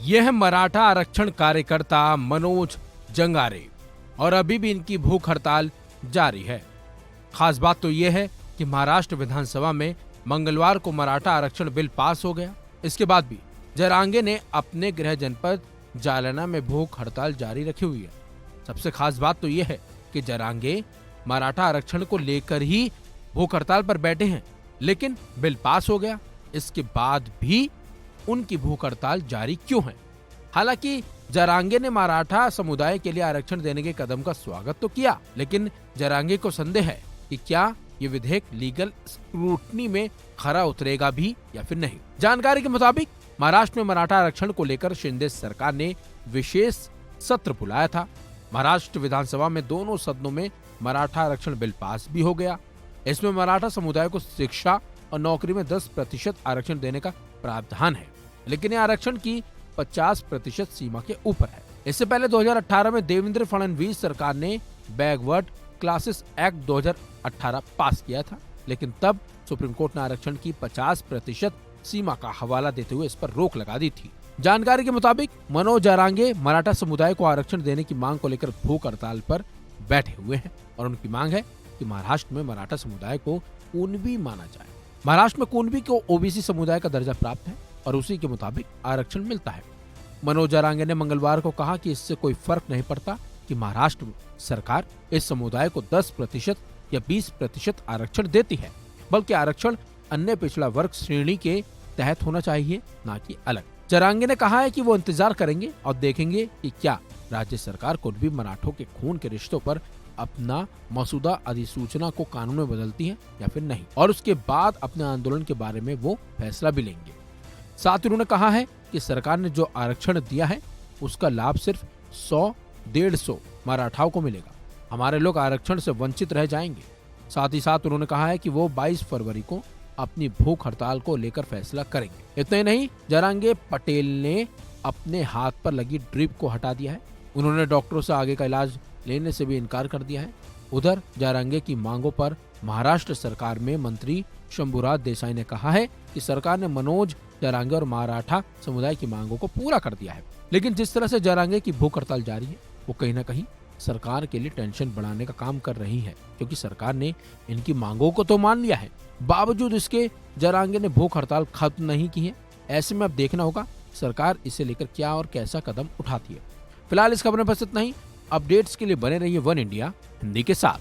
यह है मराठा आरक्षण कार्यकर्ता मनोज जंगारे और अभी भी इनकी भूख हड़ताल जारी है। खास बात तो यह है कि महाराष्ट्र विधानसभा में मंगलवार को मराठा आरक्षण बिल पास हो गया। इसके बाद भी जरांगे ने अपने गृह जनपद जालना में भूख हड़ताल जारी रखी हुई है। सबसे खास बात तो यह है कि जरांगे मराठा आरक्षण को लेकर ही भूख हड़ताल पर बैठे हैं, लेकिन बिल पास हो गया। इसके बाद भी उनकी भूख हड़ताल जारी क्यों है? हालांकि जरांगे ने मराठा समुदाय के लिए आरक्षण देने के कदम का स्वागत तो किया, लेकिन जरांगे को संदेह है कि क्या ये विधेयक लीगल स्क्रूटनी में खरा उतरेगा भी या फिर नहीं। जानकारी के मुताबिक महाराष्ट्र में मराठा आरक्षण को लेकर शिंदे सरकार ने विशेष सत्र बुलाया था। महाराष्ट्र विधानसभा में दोनों सदनों में मराठा आरक्षण बिल पास भी हो गया। इसमें मराठा समुदाय को शिक्षा और नौकरी में 10% आरक्षण देने का प्रावधान है, लेकिन यह आरक्षण की 50% सीमा के ऊपर है। इससे पहले 2018 में देवेंद्र फडणवीस सरकार ने बैकवर्ड क्लासेस एक्ट 2018 पास किया था, लेकिन तब सुप्रीम कोर्ट ने आरक्षण की 50% सीमा का हवाला देते हुए इस पर रोक लगा दी थी। जानकारी के मुताबिक मनोज जरांगे मराठा समुदाय को आरक्षण देने की मांग को लेकर भूख हड़ताल पर बैठे हुए हैं और उनकी मांग है कि महाराष्ट्र में मराठा समुदाय को कुणबी माना जाए। महाराष्ट्र में कुणबी को ओबीसी समुदाय का दर्जा प्राप्त है और उसी के मुताबिक आरक्षण मिलता है। मनोज जरांगे ने मंगलवार को कहा कि इससे कोई फर्क नहीं पड़ता कि महाराष्ट्र सरकार इस समुदाय को 10% या 20% आरक्षण देती है, बल्कि आरक्षण अन्य पिछड़ा वर्ग श्रेणी के तहत होना चाहिए, ना कि अलग। जरांगे ने कहा है कि वो इंतजार करेंगे और देखेंगे कि क्या राज्य सरकार कुणबी मराठों के खून के रिश्तों पर अपना मसूदा अधिसूचना को कानून में बदलती है या फिर नहीं, और उसके बाद अपने आंदोलन के बारे में वो फैसला भी लेंगे। साथ ही उन्होंने कहा है कि सरकार ने जो आरक्षण दिया है उसका लाभ सिर्फ 100-150 मराठाओं को मिलेगा। हमारे लोग आरक्षण से वंचित रह जाएंगे। साथ ही साथ उन्होंने कहा है कि वो 22 फरवरी को अपनी भूख हड़ताल को लेकर फैसला करेंगे। इतना ही नहीं, जरांगे पटेल ने अपने हाथ पर लगी ड्रिप को हटा दिया है। उन्होंने डॉक्टरों से आगे का इलाज लेने से भी इनकार कर दिया है। उधर जरांगे की मांगों पर महाराष्ट्र सरकार में मंत्री शंभूराज देसाई ने कहा है कि सरकार ने मनोज जरांगे और मराठा समुदाय की मांगों को पूरा कर दिया है, लेकिन जिस तरह से जरांगे की भूख हड़ताल जारी है वो कहीं न कहीं सरकार के लिए टेंशन बढ़ाने का काम कर रही है, क्योंकि सरकार ने इनकी मांगों को तो मान लिया है, बावजूद इसके जरांगे ने भूख हड़ताल खत्म नहीं की है। ऐसे में अब देखना होगा सरकार इसे लेकर क्या और कैसा कदम उठाती है। फिलहाल इस खबर में बस इतना ही। अपडेट्स के लिए बने रहिए वन इंडिया हिंदी के साथ।